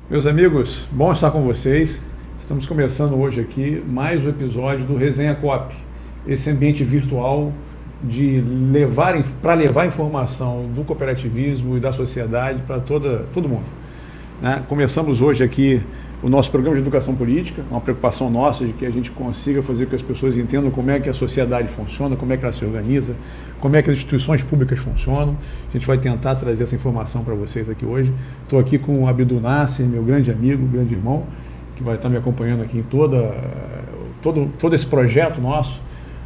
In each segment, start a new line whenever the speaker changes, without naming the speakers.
Meus amigos, bom estar com vocês. Estamos começando hoje aqui mais um episódio do Resenha Cop, esse ambiente virtual para levar informação do cooperativismo e da sociedade para todo mundo. Né? Começamos hoje aqui o nosso programa de educação política, uma preocupação nossa de que a gente consiga fazer com que as pessoas entendam como é que a sociedade funciona, como é que ela se organiza, como é que as instituições públicas funcionam. A gente vai tentar trazer essa informação para vocês aqui hoje. Estou aqui com o Abdu Nasser, meu grande amigo, grande irmão, que vai estar me acompanhando aqui em todo esse projeto nosso,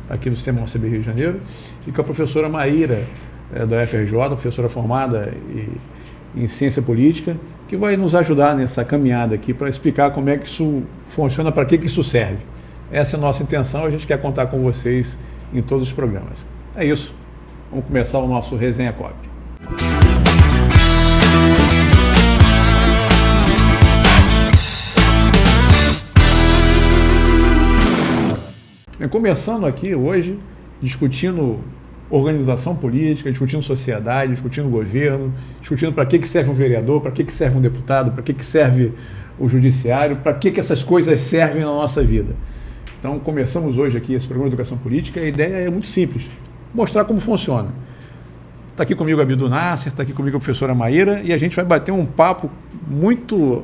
aqui do Sistema OCB Rio de Janeiro, e com a professora Maíra, da UFRJ, professora formada em Ciência Política, que vai nos ajudar nessa caminhada aqui para explicar como é que isso funciona, para que isso serve. Essa é a nossa intenção, a gente quer contar com vocês em todos os programas. É isso, vamos começar o nosso Resenha Cop. Começando aqui hoje, discutindo organização política, discutindo sociedade, discutindo governo, discutindo para que serve um vereador, para que serve um deputado, para que serve o judiciário, para que essas coisas servem na nossa vida. Então, começamos hoje aqui esse programa de educação política e a ideia é muito simples, mostrar como funciona. Está aqui comigo a Abdu Nasser, está aqui comigo a professora Maíra e a gente vai bater um papo muito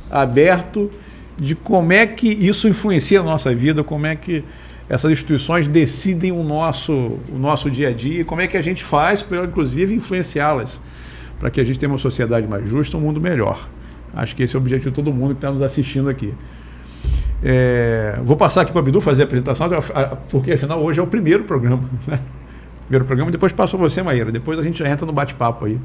aberto de como é que isso influencia a nossa vida, como é que essas instituições decidem o nosso dia a dia e como é que a gente faz para, inclusive, influenciá-las, para que a gente tenha uma sociedade mais justa, um mundo melhor. Acho que esse é o objetivo de todo mundo que está nos assistindo aqui. Vou passar aqui para o Abdu fazer a apresentação, porque, afinal, hoje é o primeiro programa, né? Primeiro programa, depois passo a você, Maíra. Depois a gente já entra no bate-papo aí,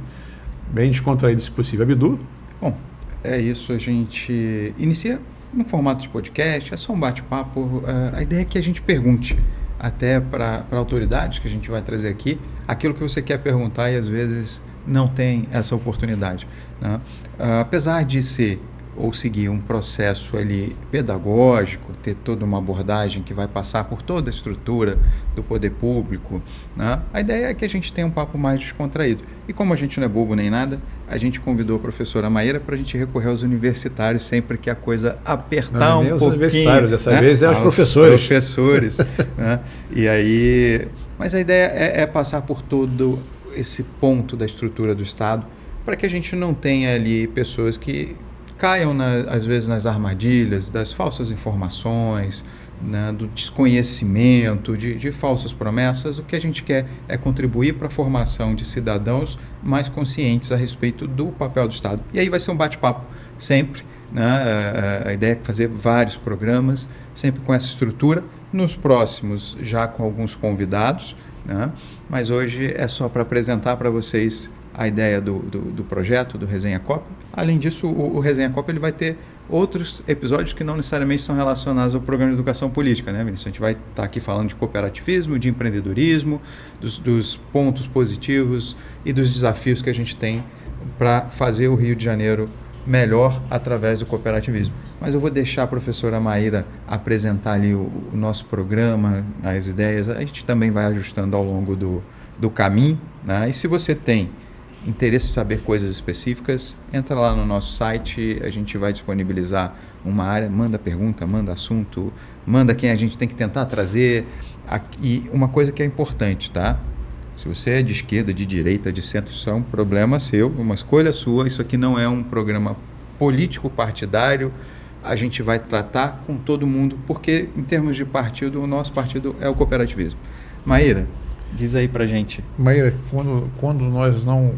bem descontraído, se possível. Abdu?
Bom, é isso, a gente inicia no formato de podcast, é só um bate-papo. A ideia é que a gente pergunte até para autoridades que a gente vai trazer aqui aquilo que você quer perguntar e às vezes não tem essa oportunidade, né? Apesar de ser ou seguir um processo ali pedagógico, ter toda uma abordagem que vai passar por toda a estrutura do poder público, né? A ideia é que a gente tenha um papo mais descontraído. E como a gente não é bobo nem nada, a gente convidou a professora Maíra para a gente recorrer aos universitários sempre que a coisa apertar
não,
um pouquinho. Os
universitários, dessa
né?
vez é os professores.
Professores. Né? E aí, mas a ideia é passar por todo esse ponto da estrutura do Estado para que a gente não tenha ali pessoas que caiam, às vezes, nas armadilhas das falsas informações, né, do desconhecimento, de falsas promessas. O que a gente quer é contribuir para a formação de cidadãos mais conscientes a respeito do papel do Estado. E aí vai ser um bate-papo sempre, né? A ideia é fazer vários programas, sempre com essa estrutura. Nos próximos, já com alguns convidados, né? Mas hoje é só para apresentar para vocês a ideia do projeto, do Resenha Cop. Além disso, o Resenha Cop ele vai ter outros episódios que não necessariamente são relacionados ao programa de educação política, né, Vinícius? A gente vai estar aqui falando de cooperativismo, de empreendedorismo, dos pontos positivos e dos desafios que a gente tem para fazer o Rio de Janeiro melhor através do cooperativismo. Mas eu vou deixar a professora Maíra apresentar ali o nosso programa, as ideias. A gente também vai ajustando ao longo do caminho, né? E se você tem interesse em saber coisas específicas, entra lá no nosso site, a gente vai disponibilizar uma área, manda pergunta, manda assunto, manda quem a gente tem que tentar trazer. E uma coisa que é importante, tá? Se você é de esquerda, de direita, de centro, isso é um problema seu, uma escolha sua. Isso aqui não é um programa político partidário. A gente vai tratar com todo mundo, porque em termos de partido, o nosso partido é o cooperativismo. Maíra, diz aí pra gente.
Maíra, quando nós não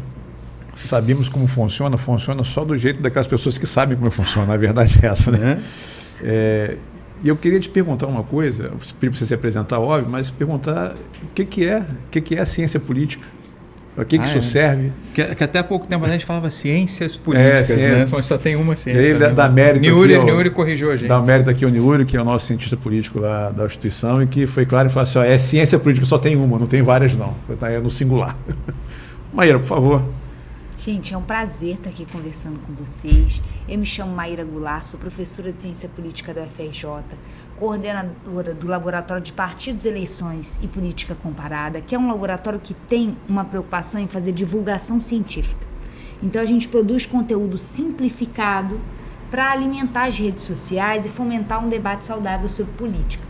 sabemos como funciona só do jeito daquelas pessoas que sabem como funciona. A verdade é essa, né? E eu queria te perguntar uma coisa, pedir para você se apresentar, óbvio, mas perguntar o que é a ciência política? Para que isso serve?
Que até há pouco tempo a gente falava ciências políticas, né? Mas só tem uma ciência.
E aí, dá mérito
Niuri corrigiu a gente.
Dá mérito aqui ao Niuri, que é o nosso cientista político lá da instituição, e que foi claro e falou assim, é ciência política, só tem uma, não tem várias não. É no singular. Maíra, por favor.
Gente, é um prazer estar aqui conversando com vocês. Eu me chamo Maíra Goulart, sou professora de Ciência Política da UFRJ, coordenadora do Laboratório de Partidos, Eleições e Política Comparada, que é um laboratório que tem uma preocupação em fazer divulgação científica. Então, a gente produz conteúdo simplificado para alimentar as redes sociais e fomentar um debate saudável sobre política.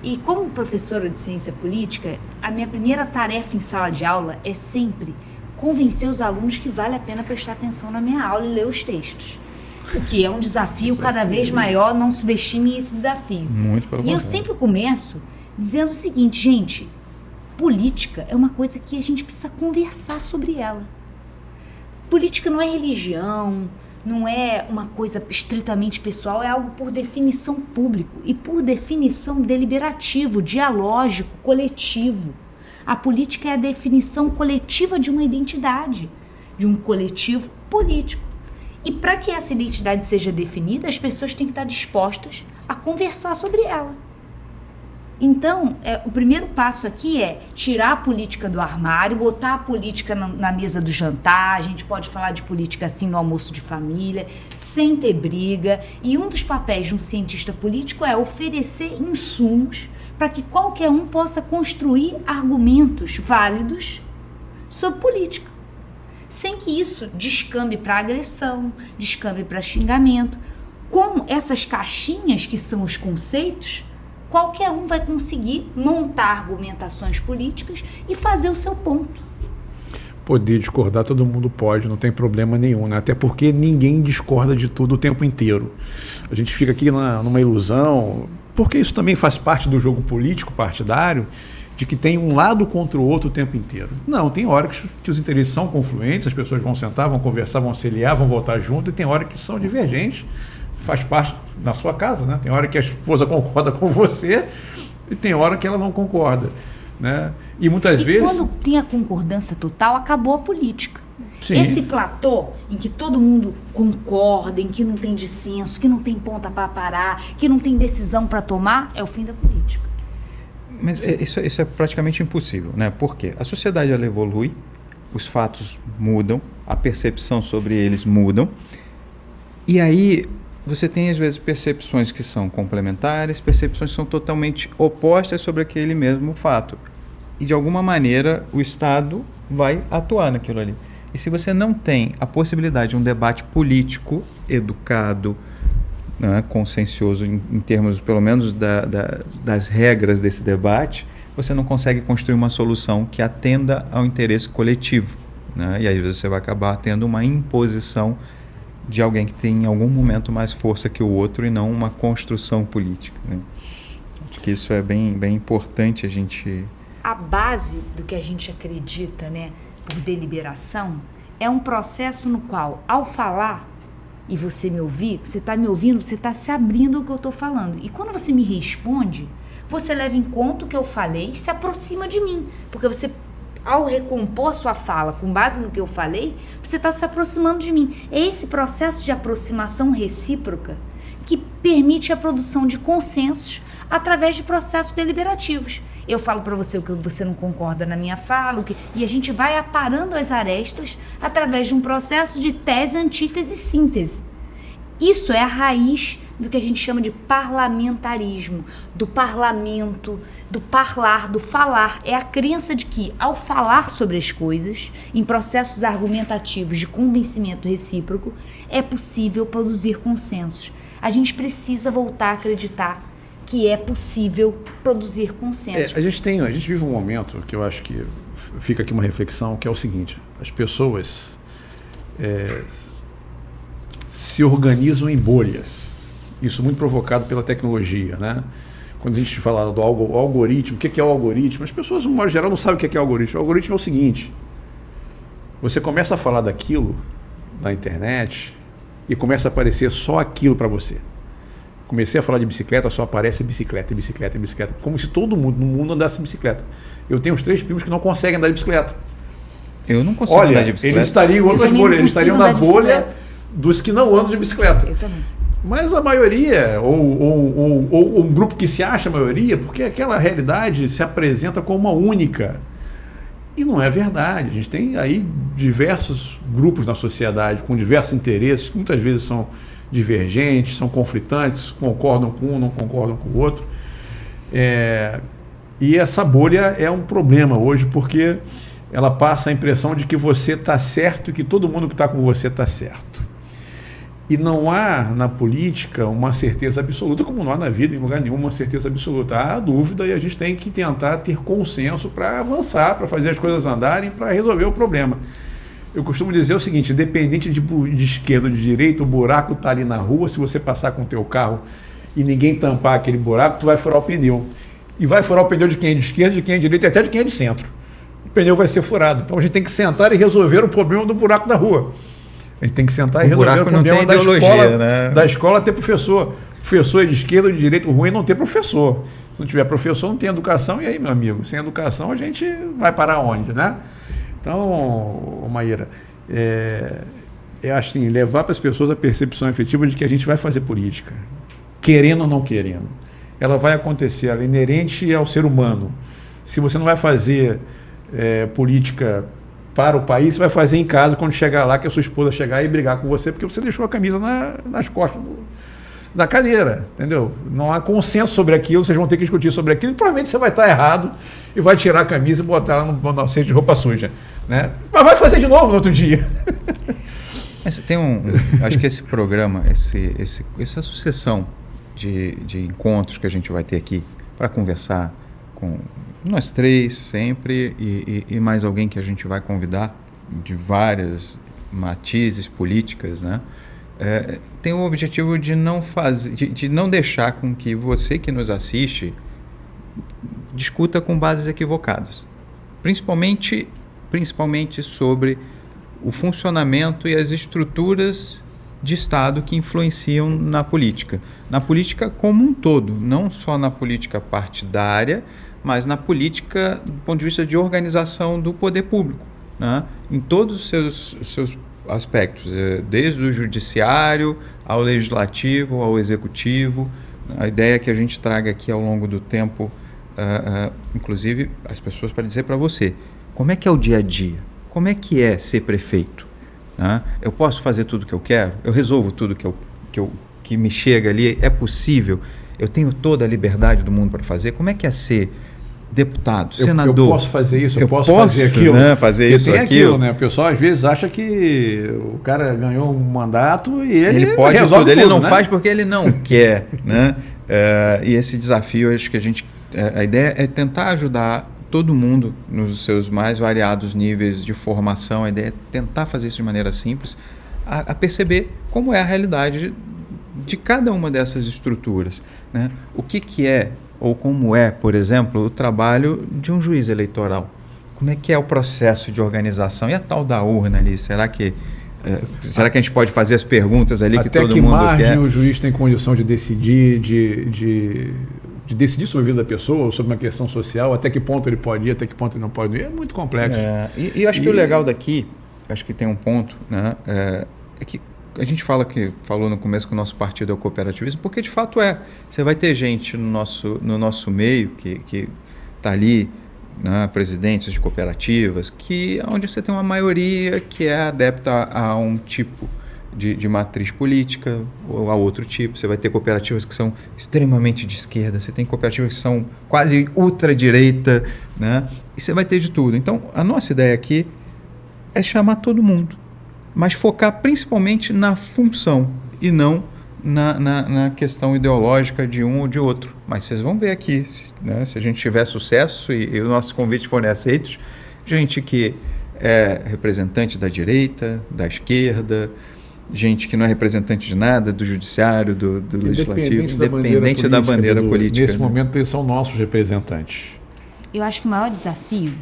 E como professora de ciência política, a minha primeira tarefa em sala de aula é sempre convencer os alunos que vale a pena prestar atenção na minha aula e ler os textos. O que é um desafio cada vez maior, não subestime esse desafio.
Muito pelo
E eu
contrário.
sempre começo dizendo o seguinte, gente, política é uma coisa que a gente precisa conversar sobre ela. Política não é religião, não é uma coisa estritamente pessoal, é algo por definição público e por definição deliberativo, dialógico, coletivo. A política é a definição coletiva de uma identidade, de um coletivo político. E para que essa identidade seja definida, as pessoas têm que estar dispostas a conversar sobre ela. Então, o primeiro passo aqui é tirar a política do armário, botar a política na mesa do jantar, a gente pode falar de política assim no almoço de família, sem ter briga. E um dos papéis de um cientista político é oferecer insumos para que qualquer um possa construir argumentos válidos sobre política, sem que isso descambe para agressão, descambe para xingamento. Com essas caixinhas que são os conceitos, qualquer um vai conseguir montar argumentações políticas e fazer o seu ponto.
Poder discordar todo mundo pode, não tem problema nenhum, né? Até porque ninguém discorda de tudo o tempo inteiro. A gente fica aqui numa ilusão, porque isso também faz parte do jogo político partidário, de que tem um lado contra o outro o tempo inteiro. Não, tem hora que os interesses são confluentes, as pessoas vão sentar, vão conversar, vão se aliar, vão votar junto, e tem hora que são divergentes. Faz parte da sua casa, né? Tem hora que a esposa concorda com você e tem hora que ela não concorda, né? E muitas vezes...
quando tem a concordância total, acabou a política.
Sim.
Esse platô em que todo mundo concorda, em que não tem dissenso, que não tem ponta para parar, que não tem decisão para tomar, é o fim da política.
Mas isso é praticamente impossível, né? Por quê? A sociedade ela evolui, os fatos mudam, a percepção sobre eles mudam, e aí você tem às vezes percepções que são complementares, percepções que são totalmente opostas sobre aquele mesmo fato. E de alguma maneira o Estado vai atuar naquilo ali. E se você não tem a possibilidade de um debate político, educado, né, consciencioso em termos pelo menos das regras desse debate, você não consegue construir uma solução que atenda ao interesse coletivo, né? E aí você vai acabar tendo uma imposição de alguém que tem em algum momento mais força que o outro e não uma construção política, né? Acho que isso é bem importante a gente...
A base do que a gente acredita, né, por deliberação, é um processo no qual, ao falar, e você me ouvir, você está me ouvindo, você está se abrindo ao que eu estou falando. E quando você me responde, você leva em conta o que eu falei e se aproxima de mim. Porque você, ao recompor sua fala com base no que eu falei, você está se aproximando de mim. É esse processo de aproximação recíproca que permite a produção de consensos através de processos deliberativos. Eu falo para você o que você não concorda na minha fala, e a gente vai aparando as arestas através de um processo de tese, antítese e síntese. Isso é a raiz do que a gente chama de parlamentarismo, do parlamento, do parlar, do falar. É a crença de que, ao falar sobre as coisas, em processos argumentativos de convencimento recíproco, é possível produzir consensos. A gente precisa voltar a acreditar que é possível produzir consenso.
A gente vive um momento que eu acho que fica aqui uma reflexão, que é o seguinte: as pessoas se organizam em bolhas. Isso muito provocado pela tecnologia, né? Quando a gente fala do algoritmo, o que é o algoritmo? As pessoas, no modo geral, não sabem o que é o algoritmo. O algoritmo é o seguinte: você começa a falar daquilo na internet e começa a aparecer só aquilo para você. Comecei a falar de bicicleta, só aparece bicicleta, bicicleta, bicicleta. Como se todo mundo no mundo andasse de bicicleta. Eu tenho uns 3 primos que não conseguem andar de bicicleta.
Eu não consigo andar de bicicleta.
Eles estariam em outras bolhas, eles estariam na bolha dos que não andam de bicicleta.
Eu também.
Mas a maioria, ou um grupo que se acha a maioria, porque aquela realidade se apresenta como uma única. E não é verdade. A gente tem aí diversos grupos na sociedade com diversos interesses, que muitas vezes são divergentes, são conflitantes, concordam com um, não concordam com o outro. E essa bolha é um problema hoje, porque ela passa a impressão de que você está certo e que todo mundo que está com você está certo. E não há na política uma certeza absoluta, como não há na vida, em lugar nenhum, uma certeza absoluta. Há dúvida e a gente tem que tentar ter consenso para avançar, para fazer as coisas andarem, para resolver o problema. Eu costumo dizer o seguinte, independente de esquerda ou de direita, o buraco está ali na rua, se você passar com o teu carro e ninguém tampar aquele buraco, tu vai furar o pneu. E vai furar o pneu de quem é de esquerda, de quem é de direita e até de quem é de centro. O pneu vai ser furado. Então a gente tem que sentar e resolver o problema do buraco da rua. A gente tem que sentar e resolver o problema da escola ter professor. Professor é de esquerda ou de direita, o ruim é não ter professor. Se não tiver professor, não tem educação. E aí, meu amigo, sem educação a gente vai parar onde, né? Então, Maíra, é assim, levar para as pessoas a percepção efetiva de que a gente vai fazer política, querendo ou não querendo. Ela vai acontecer, ela é inerente ao ser humano. Se você não vai fazer política para o país, você vai fazer em casa quando chegar lá, que a sua esposa chegar e brigar com você, porque você deixou a camisa nas costas da cadeira, entendeu? Não há consenso sobre aquilo, vocês vão ter que discutir sobre aquilo, e provavelmente você vai estar errado e vai tirar a camisa e botar ela no centro de roupa suja, né? Mas vai fazer de novo no outro dia.
Acho que esse programa, essa sucessão de encontros que a gente vai ter aqui para conversar com nós três sempre e mais alguém que a gente vai convidar de várias matizes políticas, né? Tem o objetivo de não deixar com que você que nos assiste discuta com bases equivocadas, principalmente sobre o funcionamento e as estruturas de Estado que influenciam na política como um todo, não só na política partidária, mas na política do ponto de vista de organização do poder público, né? Em todos os seus aspectos, desde o judiciário ao legislativo, ao executivo. A ideia é que a gente traga aqui ao longo do tempo, inclusive as pessoas, para dizer para você como é que é o dia a dia, como é que é ser prefeito, né? Eu posso fazer tudo o que eu quero, eu resolvo tudo que me chega ali, é possível, eu tenho toda a liberdade do mundo para fazer. Como é que é ser deputado, senador?
Eu posso fazer isso, eu posso fazer aquilo.
Né? Fazer isso,
aquilo, né? O pessoal às vezes acha que o cara ganhou um mandato e ele
pode
resolve
tudo. Ele não
né?
faz porque ele não quer, né? E esse desafio, acho que a ideia é tentar ajudar todo mundo nos seus mais variados níveis de formação. A ideia é tentar fazer isso de maneira simples, a perceber como é a realidade de cada uma dessas estruturas, né? O que é, ou como é, por exemplo, o trabalho de um juiz eleitoral. Como é que é o processo de organização? E a tal da urna ali? Será que a gente pode fazer as perguntas ali que todo mundo quer?
Até que margem o juiz tem condição de decidir, de decidir sobre a vida da pessoa, ou sobre uma questão social, até que ponto ele pode ir, até que ponto ele não pode ir? É muito complexo.
E eu acho que o legal daqui, acho que tem um ponto, né, é que a gente falou no começo que o nosso partido é o cooperativismo, porque de fato você vai ter gente no nosso meio que está ali, né, presidentes de cooperativas, onde você tem uma maioria que é adepta a um tipo de matriz política ou a outro tipo. Você vai ter cooperativas que são extremamente de esquerda, você tem cooperativas que são quase ultradireita, né? E você vai ter de tudo. Então, a nossa ideia aqui é chamar todo mundo, mas focar principalmente na função e não na questão ideológica de um ou de outro. Mas vocês vão ver aqui, né, se a gente tiver sucesso e os nossos convites forem aceitos, gente que é representante da direita, da esquerda, gente que não é representante de nada, do judiciário, do legislativo, independente da bandeira política.
Nesse momento, eles são nossos representantes.
Eu acho que o maior desafio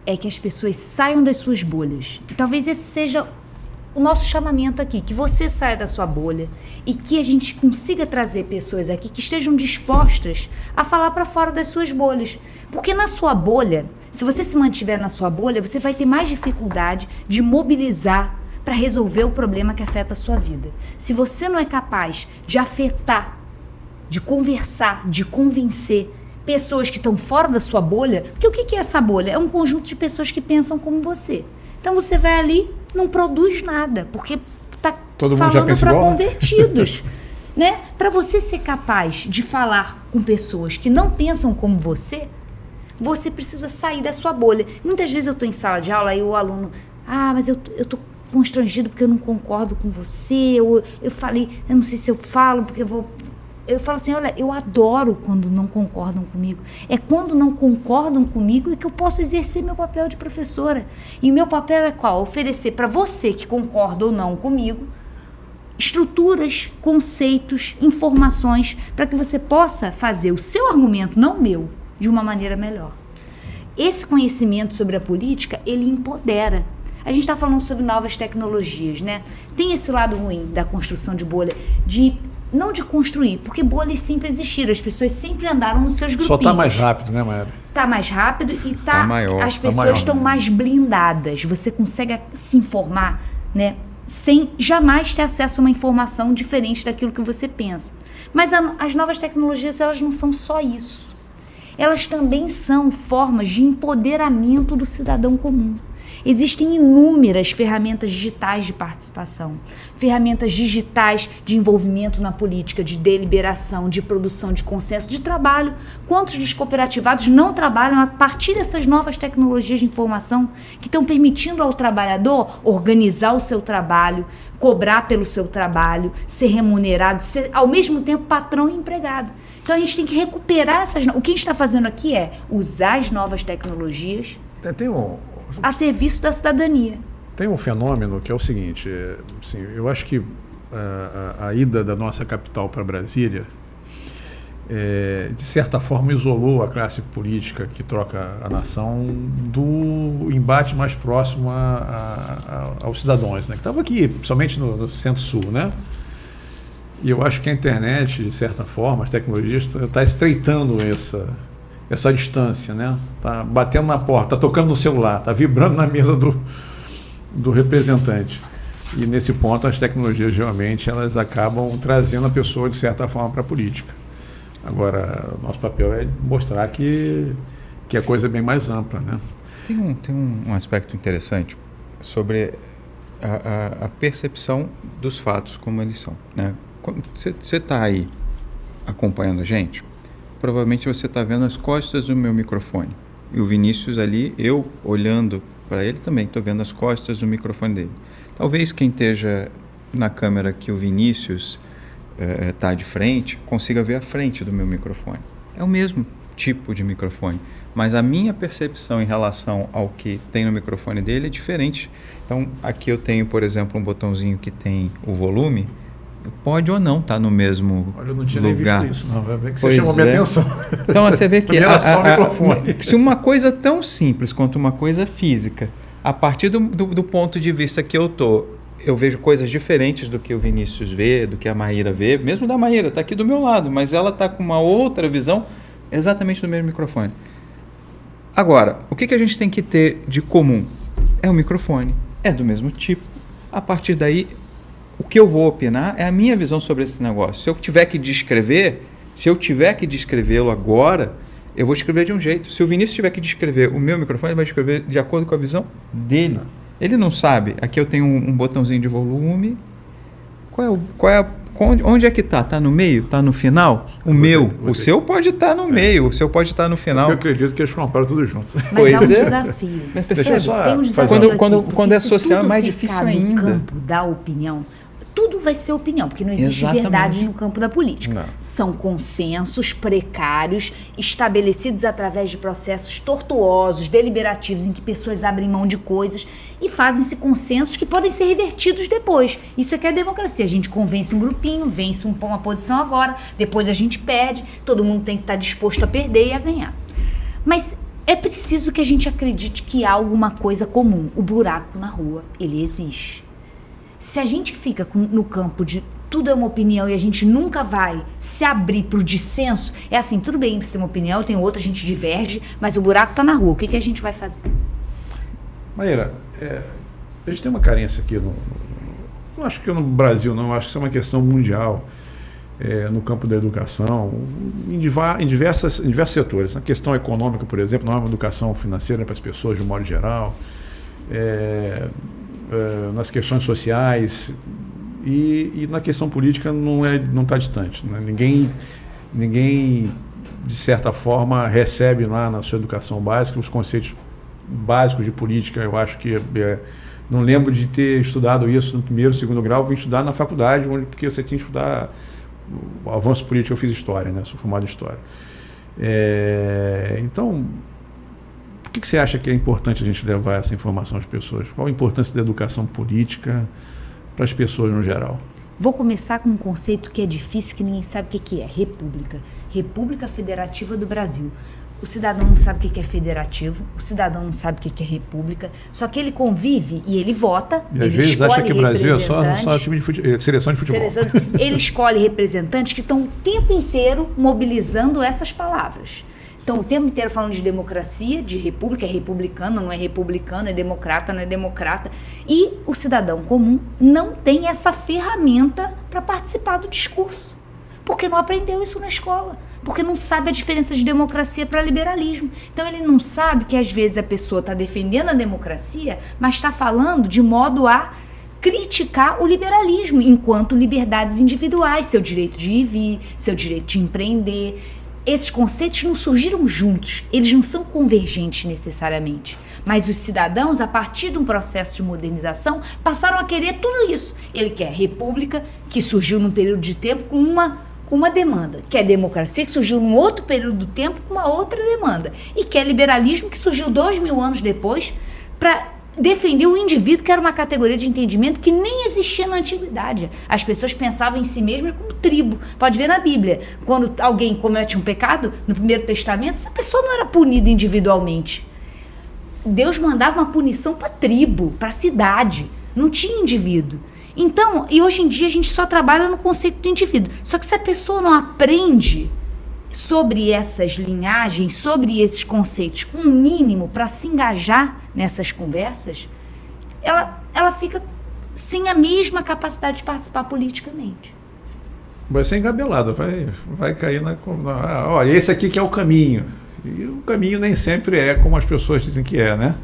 é que as pessoas saiam das suas bolhas. E talvez esse seja o nosso chamamento aqui, que você saia da sua bolha e que a gente consiga trazer pessoas aqui que estejam dispostas a falar para fora das suas bolhas. Porque na sua bolha, se você se mantiver na sua bolha, você vai ter mais dificuldade de mobilizar para resolver o problema que afeta a sua vida. Se você não é capaz de afetar, de conversar, de convencer pessoas que estão fora da sua bolha, porque o que é essa bolha? É um conjunto de pessoas que pensam como você. Então você vai ali, não produz nada, porque está falando para convertidos. Né? Para você ser capaz de falar com pessoas que não pensam como você precisa sair da sua bolha. Muitas vezes eu estou em sala de aula e o aluno, mas eu estou constrangido porque eu não concordo com você, ou eu falei, eu não sei se eu falo porque eu falo assim, olha, eu adoro quando não concordam comigo. É quando não concordam comigo que eu posso exercer meu papel de professora. E o meu papel é qual? Oferecer para você que concorda ou não comigo estruturas, conceitos, informações para que você possa fazer o seu argumento, não o meu, de uma maneira melhor. Esse conhecimento sobre a política, ele empodera. A gente está falando sobre novas tecnologias, né? Tem esse lado ruim da construção de bolha, não de construir, porque bolhas sempre existiram, as pessoas sempre andaram nos seus grupinhos.
Só está mais rápido, né, Mayara?
Está mais rápido e
maior,
as pessoas estão mais blindadas. Você consegue se informar, né, sem jamais ter acesso a uma informação diferente daquilo que você pensa. Mas as novas tecnologias, elas não são só isso. Elas também são formas de empoderamento do cidadão comum. Existem inúmeras ferramentas digitais de participação, ferramentas digitais de envolvimento na política, de deliberação, de produção de consenso, de trabalho. Quantos dos cooperativados não trabalham a partir dessas novas tecnologias de informação que estão permitindo ao trabalhador organizar o seu trabalho, cobrar pelo seu trabalho, ser remunerado, ser ao mesmo tempo patrão e empregado. Então a gente tem que recuperar essas... O que a gente está fazendo aqui é usar as novas tecnologias a serviço da cidadania.
Tem um fenômeno que é o seguinte, assim, eu acho que a ida da nossa capital para Brasília, de certa forma, isolou a classe política que troca a nação do embate mais próximo aos cidadãos, né, que estavam aqui, principalmente no Centro-Sul, né? E eu acho que a internet, de certa forma, as tecnologias está estreitando essa distância, né? Tá batendo na porta, tá tocando no celular, tá vibrando na mesa do representante. E nesse ponto as tecnologias realmente elas acabam trazendo a pessoa de certa forma para a política. Agora, o nosso papel é mostrar que a coisa é bem mais ampla, né?
Tem um aspecto interessante sobre a percepção dos fatos como eles são, né? Quando você está aí acompanhando a gente, provavelmente você está vendo as costas do meu microfone. E o Vinícius ali, eu olhando para ele também, estou vendo as costas do microfone dele. Talvez quem esteja na câmera que o Vinícius está de frente, consiga ver a frente do meu microfone. É o mesmo tipo de microfone, mas a minha percepção em relação ao que tem no microfone dele é diferente. Então, aqui eu tenho, por exemplo, um botãozinho que tem o volume, pode ou não estar no mesmo lugar.
Olha, eu não tinha nem visto isso, não. Vai ver que você
Pois
chamou minha atenção.
Então, você vê que
Só o microfone.
se uma coisa tão simples quanto uma coisa física, a partir do ponto de vista que eu vejo coisas diferentes do que o Vinícius vê, do que a Maíra vê, mesmo da Maíra, está aqui do meu lado, mas ela está com uma outra visão exatamente do mesmo microfone. Agora, o que a gente tem que ter de comum? É o microfone, é do mesmo tipo. A partir daí, o que eu vou opinar é a minha visão sobre esse negócio. Se eu tiver que descrevê-lo agora, eu vou escrever de um jeito. Se o Vinícius tiver que descrever o meu microfone, ele vai escrever de acordo com a visão dele. Ele não sabe. Aqui eu tenho um botãozinho de volume. Onde é que está? Está no meio? Está no final? O seu pode estar no meio, o seu pode estar no final.
Eu acredito que eles compraram tudo junto.
Mas há um desafio. Tem um desafio
quando é social é mais difícil ainda.
No campo da opinião, tudo vai ser opinião, porque não existe
Exatamente.
verdade no campo da política.
Não.
São consensos precários, estabelecidos através de processos tortuosos, deliberativos, em que pessoas abrem mão de coisas e fazem-se consensos que podem ser revertidos depois. Isso é que é democracia. A gente convence um grupinho, vence uma posição agora, depois a gente perde, todo mundo tem que estar disposto a perder e a ganhar. Mas é preciso que a gente acredite que há alguma coisa comum. O buraco na rua, ele existe. Se a gente fica no campo de tudo é uma opinião e a gente nunca vai se abrir para o dissenso, é assim, tudo bem, você tem uma opinião, eu tenho outra, a gente diverge, mas o buraco está na rua, o que a gente vai fazer?
Maíra, a gente tem uma carência aqui, não acho que no Brasil, não, acho que isso é uma questão mundial, no campo da educação, em diversos setores. Na questão econômica, por exemplo, não é uma educação financeira para as pessoas de um modo geral, nas questões sociais e na questão política não está distante, né? Ninguém de certa forma recebe lá na sua educação básica os conceitos básicos de política. Eu acho que Não lembro de ter estudado isso no primeiro, segundo grau, vim estudar na faculdade, porque você tinha que estudar o avanço político. Eu fiz História, né? Sou formado em História. Então, por que você acha que é importante a gente levar essa informação às pessoas? Qual a importância da educação política para as pessoas no geral?
Vou começar com um conceito que é difícil, que ninguém sabe o que é. República. República Federativa do Brasil. O cidadão não sabe o que é federativo, o cidadão não sabe o que é república, só que ele convive e ele vota,
e
ele
às vezes acha que o Brasil é só time de seleção de futebol.
Ele escolhe representantes que estão o tempo inteiro mobilizando essas palavras. Então, o tempo inteiro falando de democracia, de república, é republicano, não é republicano, é democrata, não é democrata. E o cidadão comum não tem essa ferramenta para participar do discurso. Porque não aprendeu isso na escola. Porque não sabe a diferença de democracia para liberalismo. Então, ele não sabe que, às vezes, a pessoa está defendendo a democracia, mas está falando de modo a criticar o liberalismo, enquanto liberdades individuais, seu direito de ir e vir, seu direito de empreender. Esses conceitos não surgiram juntos, eles não são convergentes necessariamente. Mas os cidadãos, a partir de um processo de modernização, passaram a querer tudo isso. Ele quer república, que surgiu num período de tempo com uma demanda. Quer democracia, que surgiu num outro período do tempo com uma outra demanda. E quer liberalismo, que surgiu 2000 anos depois, para defender o indivíduo, que era uma categoria de entendimento que nem existia na antiguidade. As pessoas pensavam em si mesmas como tribo. Pode ver na Bíblia. Quando alguém comete um pecado, no Primeiro Testamento, essa pessoa não era punida individualmente. Deus mandava uma punição para a tribo, para a cidade. Não tinha indivíduo. Então, e hoje em dia a gente só trabalha no conceito do indivíduo. Só que se a pessoa não aprende sobre essas linhagens, sobre esses conceitos, um mínimo para se engajar nessas conversas, ela fica sem a mesma capacidade de participar politicamente.
Vai ser engabelado, vai cair olha, esse aqui que é o caminho. E o caminho nem sempre é como as pessoas dizem que é, né?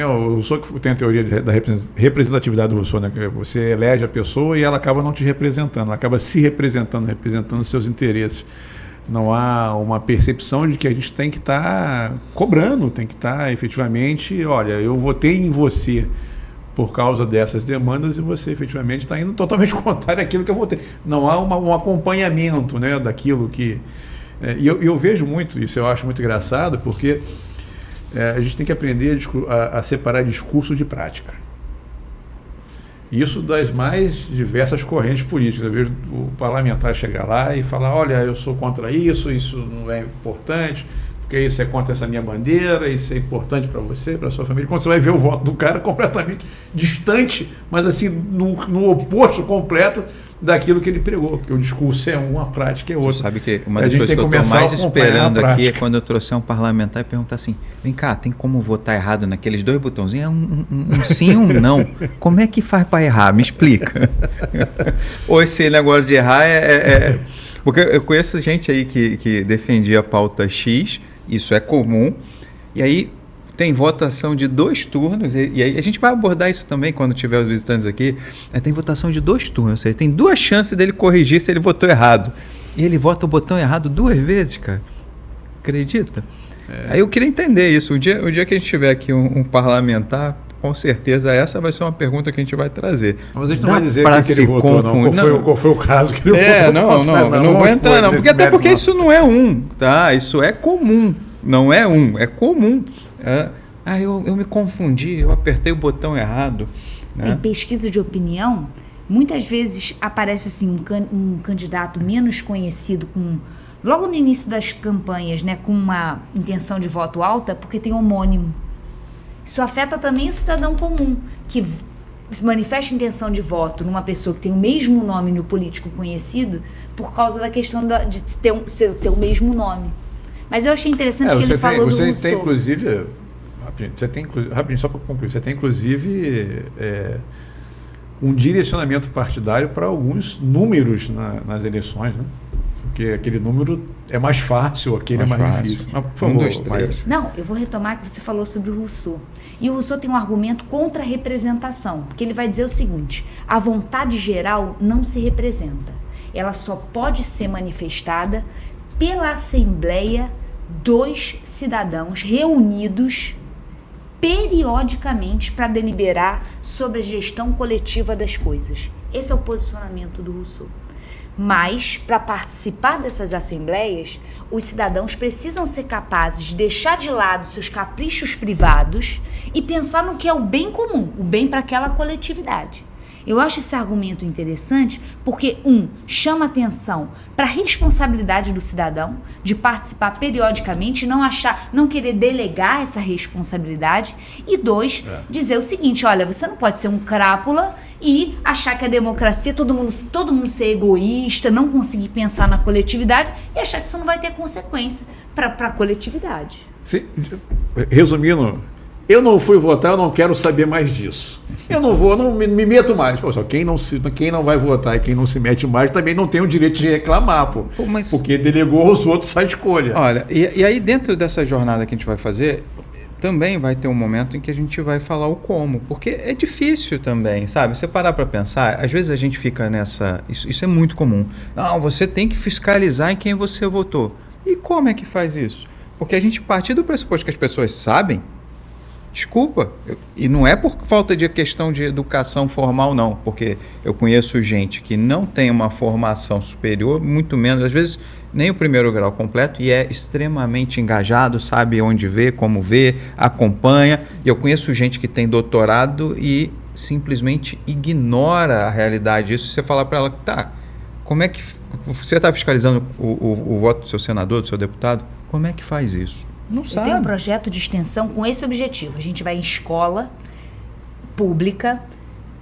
O Rousseau que tem a teoria da representatividade do Rousseau, né? Que você elege a pessoa e ela acaba não te representando, ela acaba se representando os seus interesses. Não há uma percepção de que a gente tem que estar cobrando, tem que estar efetivamente, olha, eu votei em você por causa dessas demandas e você efetivamente está indo totalmente contrário àquilo que eu votei. Não há um acompanhamento, né, daquilo que... E eu vejo muito isso, eu acho muito engraçado, porque a gente tem que aprender a separar discurso de prática. Isso das mais diversas correntes políticas. Eu vejo o parlamentar chegar lá e falar, olha, eu sou contra isso não é importante, porque isso é contra essa minha bandeira, isso é importante para você, para a sua família. Quando você vai ver o voto do cara completamente distante, mas assim, no oposto completo daquilo que ele pregou, porque o discurso é uma, a prática é outra.
Sabe que uma das coisas que eu estou mais esperando aqui é quando eu trouxer um parlamentar e perguntar assim, vem cá, tem como votar errado naqueles 2 botãozinhos? É um sim e um não. Como é que faz para errar? Me explica. Ou esse negócio de errar Porque eu conheço gente aí que defendia a pauta X, isso é comum, e aí tem votação de 2 turnos, e aí a gente vai abordar isso também quando tiver os visitantes aqui. Tem votação de 2 turnos, ou seja, tem 2 chances dele corrigir se ele votou errado. E ele vota o botão errado 2 vezes, cara. Acredita? Aí eu queria entender isso. O dia que a gente tiver aqui um parlamentar, com certeza essa vai ser uma pergunta que a gente vai trazer.
Mas a gente não vai dizer que ele votou, não. Qual foi o caso que ele votou?
Não vou entrar, não. Porque isso não é tá? Isso é comum. Não é é comum. Eu me confundi, eu apertei o botão errado. Né?
Em pesquisa de opinião, muitas vezes aparece assim um candidato menos conhecido logo no início das campanhas, né, com uma intenção de voto alta, porque tem homônimo. Isso afeta também o cidadão comum, que manifesta intenção de voto numa pessoa que tem o mesmo nome no político conhecido, por causa da questão de ter o mesmo nome. Mas eu achei interessante que ele falou do Rousseau.
Você tem, inclusive, rapidinho, só para concluir, você tem, inclusive, um direcionamento partidário para alguns números nas eleições, né? Porque aquele número é mais fácil, aquele é mais difícil. Mas, por favor,
1, 2, 3.
Não, eu vou retomar que você falou sobre o Rousseau. E o Rousseau tem um argumento contra a representação, porque ele vai dizer o seguinte: a vontade geral não se representa. Ela só pode ser manifestada pela assembleia dos cidadãos reunidos periodicamente para deliberar sobre a gestão coletiva das coisas. Esse é o posicionamento do Rousseau. Mas, para participar dessas assembleias, os cidadãos precisam ser capazes de deixar de lado seus caprichos privados e pensar no que é o bem comum, o bem para aquela coletividade. Eu acho esse argumento interessante porque, chama atenção para a responsabilidade do cidadão de participar periodicamente, não querer delegar essa responsabilidade, e 2, dizer o seguinte: olha, você não pode ser um crápula e achar que a democracia, todo mundo ser egoísta, não conseguir pensar na coletividade e achar que isso não vai ter consequência para a coletividade.
Sim, resumindo, eu não fui votar, eu não quero saber mais disso. Eu não vou, não me meto mais. Pô, quem não vai votar e quem não se mete mais também não tem o direito de reclamar, porque delegou aos outros a escolha.
Olha, e aí dentro dessa jornada que a gente vai fazer, também vai ter um momento em que a gente vai falar o como, porque é difícil também, sabe? Você parar para pensar, às vezes a gente fica nessa... Isso é muito comum. Não, você tem que fiscalizar em quem você votou. E como é que faz isso? Porque a gente partir do pressuposto que as pessoas sabem. Desculpa, e não é por falta de questão de educação formal, não, porque eu conheço gente que não tem uma formação superior, muito menos, às vezes nem o primeiro grau completo, e é extremamente engajado, sabe onde ver, como ver, acompanha. E eu conheço gente que tem doutorado e simplesmente ignora a realidade disso. Você falar para ela, tá, como é que você está fiscalizando o voto do seu senador, do seu deputado? Como é que faz isso? Não sabe.
Tem um projeto de extensão com esse objetivo. A gente vai em escola pública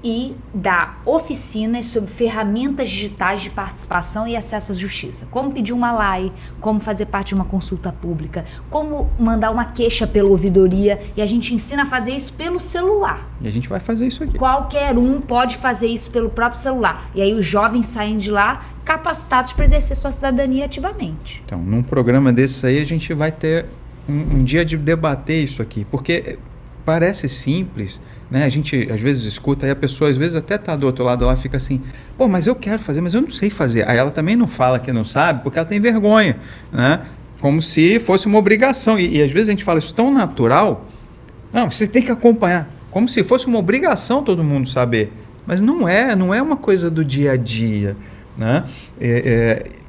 e dá oficinas sobre ferramentas digitais de participação e acesso à justiça. Como pedir uma lei, como fazer parte de uma consulta pública, como mandar uma queixa pela ouvidoria, e a gente ensina a fazer isso pelo celular.
E a gente vai fazer isso aqui.
Qualquer um pode fazer isso pelo próprio celular. E aí os jovens saem de lá capacitados para exercer sua cidadania ativamente.
Então, num programa desse aí, a gente vai ter um dia de debater isso aqui, porque parece simples, né? A gente às vezes escuta e a pessoa às vezes até está do outro lado lá, fica assim, pô, mas eu quero fazer, mas eu não sei fazer. Aí ela também não fala que não sabe, porque ela tem vergonha, né? Como se fosse uma obrigação. E às vezes a gente fala isso tão natural, não, você tem que acompanhar, como se fosse uma obrigação todo mundo saber. Mas não é uma coisa do dia a dia, né?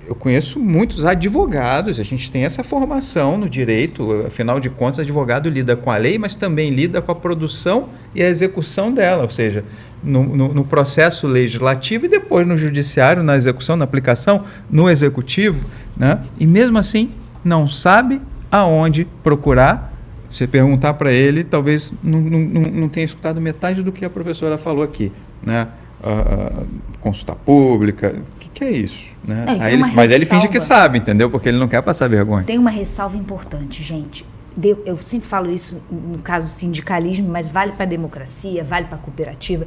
Eu conheço muitos advogados, a gente tem essa formação no direito, afinal de contas, advogado lida com a lei, mas também lida com a produção e a execução dela, ou seja, no processo legislativo e depois no judiciário, na execução, na aplicação, no executivo, né? E mesmo assim não sabe aonde procurar. Você perguntar para ele, talvez não tenha escutado metade do que a professora falou aqui, né? Consulta pública, o que é isso? Né? Mas ele finge que sabe, entendeu? Porque ele não quer passar vergonha.
Tem uma ressalva importante, gente. Eu sempre falo isso no caso do sindicalismo, mas vale para a democracia, vale para a cooperativa.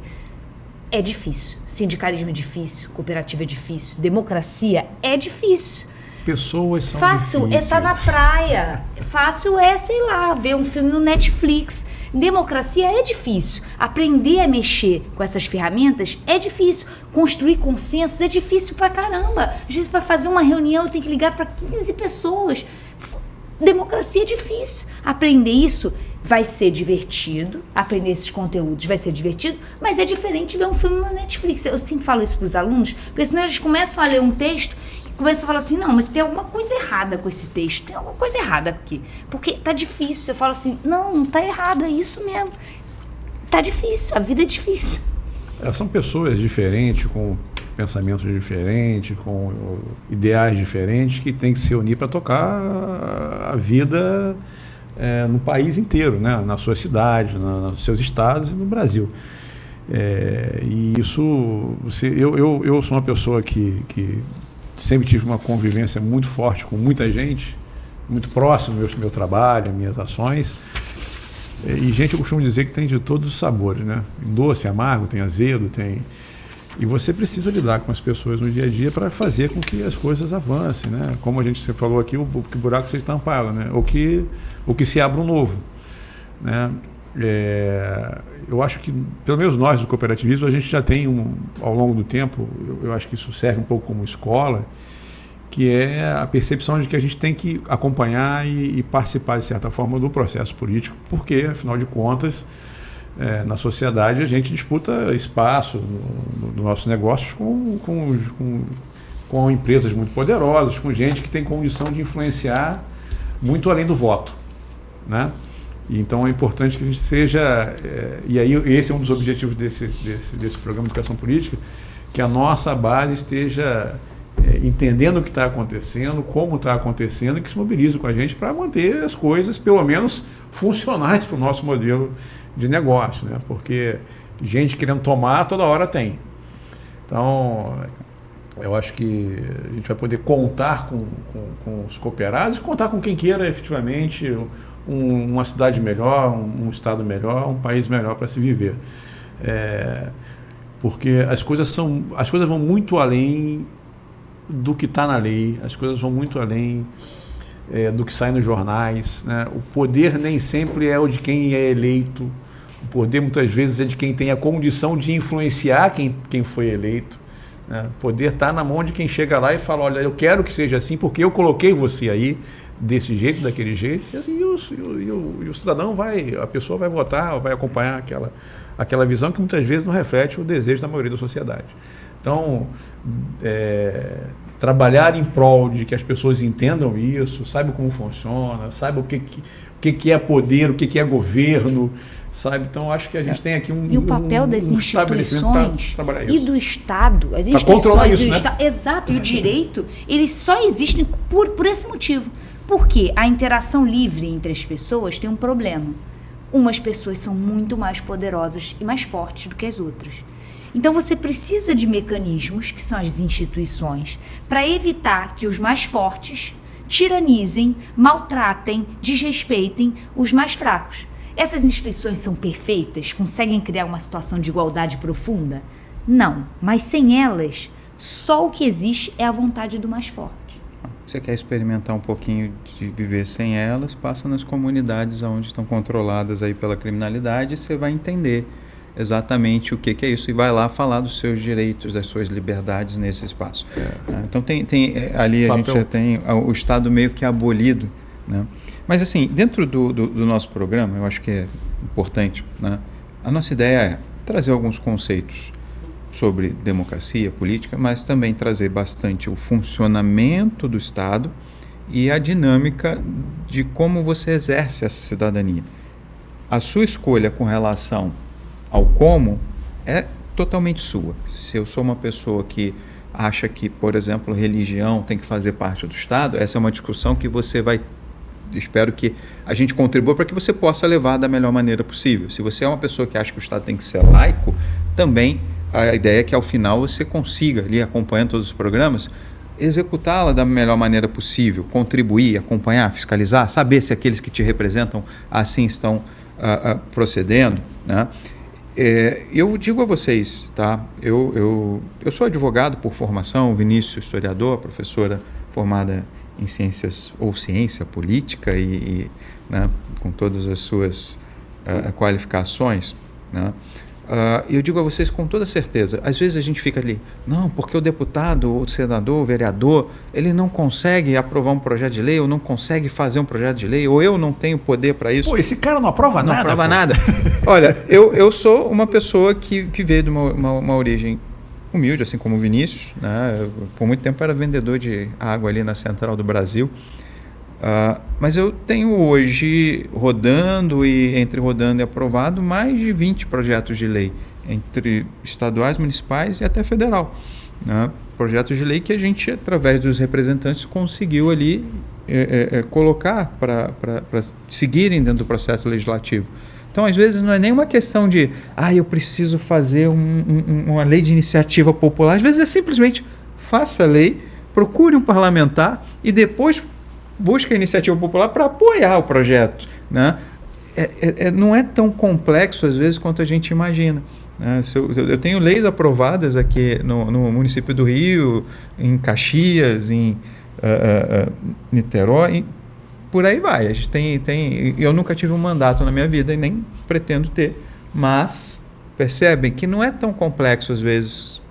É difícil. Sindicalismo é difícil, cooperativa é difícil, democracia é difícil.
Pessoas são
fácil
difíceis.
É estar na praia. Fácil é, sei lá, ver um filme no Netflix. Democracia é difícil. Aprender a mexer com essas ferramentas é difícil. Construir consensos é difícil pra caramba. Às vezes, para fazer uma reunião, eu tenho que ligar para 15 pessoas. Democracia é difícil. Aprender isso vai ser divertido. Aprender esses conteúdos vai ser divertido, mas é diferente de ver um filme no Netflix. Eu sempre falo isso para os alunos, porque senão eles começam a ler um texto começa a falar assim, não, mas tem alguma coisa errada com esse texto, tem alguma coisa errada aqui, porque tá difícil. Eu falo assim, não tá errado, é isso mesmo, tá difícil, a vida é difícil.
São pessoas diferentes, com pensamentos diferentes, com ideais diferentes, que têm que se unir para tocar a vida no país inteiro, né? Na sua cidade, nos seus estados e no Brasil. E isso, eu sou uma pessoa que sempre tive uma convivência muito forte com muita gente, muito próximo do meu trabalho, minhas ações. E gente, eu costumo dizer que tem de todos os sabores, né? Tem doce, amargo, tem azedo, tem... E você precisa lidar com as pessoas no dia a dia para fazer com que as coisas avancem, né? Como a gente sempre falou aqui, o buraco seja tampado, né? Ou que se abra um novo, né? Eu acho que, pelo menos nós do cooperativismo, a gente já tem, ao longo do tempo, eu acho que isso serve um pouco como escola, que é a percepção de que a gente tem que acompanhar e participar, de certa forma, do processo político, porque, afinal de contas, na sociedade a gente disputa espaço nos nossos negócios com empresas muito poderosas, com gente que tem condição de influenciar muito além do voto, né? E então é importante que a gente seja, e aí esse é um dos objetivos desse programa de educação política, que a nossa base esteja entendendo o que está acontecendo, como está acontecendo, e que se mobilize com a gente para manter as coisas, pelo menos, funcionais para o nosso modelo de negócio, né? Porque gente querendo tomar toda hora tem. Então, eu acho que a gente vai poder contar com os cooperados e contar com quem queira efetivamente uma cidade melhor, um estado melhor, um país melhor para se viver. Porque as coisas vão muito além do que está na lei, as coisas vão muito além do que sai nos jornais, né? O poder nem sempre é o de quem é eleito, o poder muitas vezes é de quem tem a condição de influenciar quem foi eleito, né? O poder está na mão de quem chega lá e fala, olha, eu quero que seja assim porque eu coloquei você aí desse jeito, daquele jeito, e assim, o cidadão a pessoa vai votar, vai acompanhar aquela visão que muitas vezes não reflete o desejo da maioria da sociedade. Então, trabalhar em prol de que as pessoas entendam isso, saibam como funciona, saibam o que é poder, o que é governo, sabe? Então, acho que a gente tem aqui
E o papel das instituições e do Estado, as
instituições
e o Estado, exato, e o direito, eles só existem por esse motivo. Porque a interação livre entre as pessoas tem um problema. Umas pessoas são muito mais poderosas e mais fortes do que as outras. Então você precisa de mecanismos, que são as instituições, para evitar que os mais fortes tiranizem, maltratem, desrespeitem os mais fracos. Essas instituições são perfeitas? Conseguem criar uma situação de igualdade profunda? Não, mas sem elas, só o que existe é a vontade do mais forte.
Você quer experimentar um pouquinho de viver sem elas, passa nas comunidades onde estão controladas aí pela criminalidade e você vai entender exatamente o que é isso e vai lá falar dos seus direitos, das suas liberdades nesse espaço. Então ali a gente já tem o Estado meio que abolido, né? Mas assim, dentro do nosso programa, eu acho que é importante, né? A nossa ideia é trazer alguns conceitos sobre democracia, política, mas também trazer bastante o funcionamento do Estado e a dinâmica de como você exerce essa cidadania. A sua escolha com relação ao como é totalmente sua. Se eu sou uma pessoa que acha que, por exemplo, religião tem que fazer parte do Estado, essa é uma discussão que você vai... Espero que a gente contribua para que você possa levar da melhor maneira possível. Se você é uma pessoa que acha que o Estado tem que ser laico, também a ideia é que ao final você consiga, ali acompanhando todos os programas, executá-la da melhor maneira possível, contribuir, acompanhar, fiscalizar, saber se aqueles que te representam assim estão procedendo, né? Eu digo a vocês, tá? Eu sou advogado por formação, Vinícius historiador, professora formada em ciências ou ciência política né, com todas as suas qualificações, né? Eu digo a vocês com toda certeza, às vezes a gente fica ali, não, porque o deputado, o senador, o vereador, ele não consegue aprovar um projeto de lei, ou não consegue fazer um projeto de lei, ou eu não tenho poder para isso.
Pô, esse cara não aprova nada.
Não aprova nada. Olha, eu sou uma pessoa que veio de uma origem humilde, assim como o Vinícius, né? Eu, por muito tempo era vendedor de água ali na Central do Brasil. Mas eu tenho hoje entre rodando e aprovado mais de 20 projetos de lei, entre estaduais, municipais e até federal, né? Projetos de lei que a gente, através dos representantes, conseguiu ali colocar para seguirem dentro do processo legislativo. Então, às vezes, não é nem uma questão de eu preciso fazer uma lei de iniciativa popular. Às vezes é simplesmente faça a lei, procure um parlamentar e depois busca a iniciativa popular para apoiar o projeto, né? Não é tão complexo, às vezes, quanto a gente imagina, né? Eu tenho leis aprovadas aqui no município do Rio, em Caxias, em Niterói, por aí vai. A gente eu nunca tive um mandato na minha vida e nem pretendo ter, mas percebem que não é tão complexo, às vezes,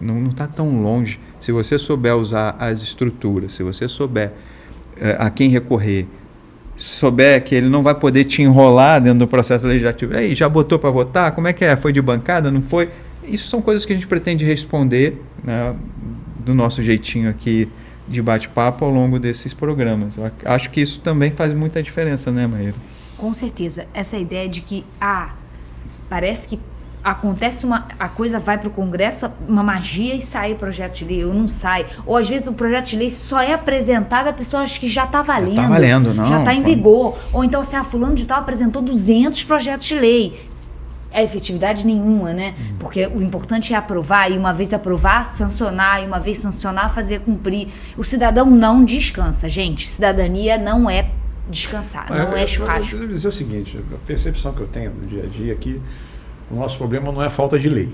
Não está tão longe. Se você souber usar as estruturas, se você souber a quem recorrer, souber que ele não vai poder te enrolar dentro do processo legislativo. Aí, já botou para votar? Como é que é? Foi de bancada? Não foi? Isso são coisas que a gente pretende responder, né, do nosso jeitinho aqui de bate-papo ao longo desses programas. Eu acho que isso também faz muita diferença, né, Maíra?
Com certeza. Essa ideia de que, parece que acontece a coisa vai para o Congresso, uma magia e sai o projeto de lei, ou não sai. Ou às vezes o projeto de lei só é apresentado a pessoa acha que já está valendo.
Já está valendo, não.
Já está em vigor. Ou então, fulano de tal apresentou 200 projetos de lei. É efetividade nenhuma, né? Porque o importante é aprovar, e uma vez aprovar, sancionar, e uma vez sancionar, fazer cumprir. O cidadão não descansa, gente. Cidadania não é descansar, não é churrasco.
Eu devo dizer o seguinte, a percepção que eu tenho no dia a dia aqui, o nosso problema não é a falta de lei.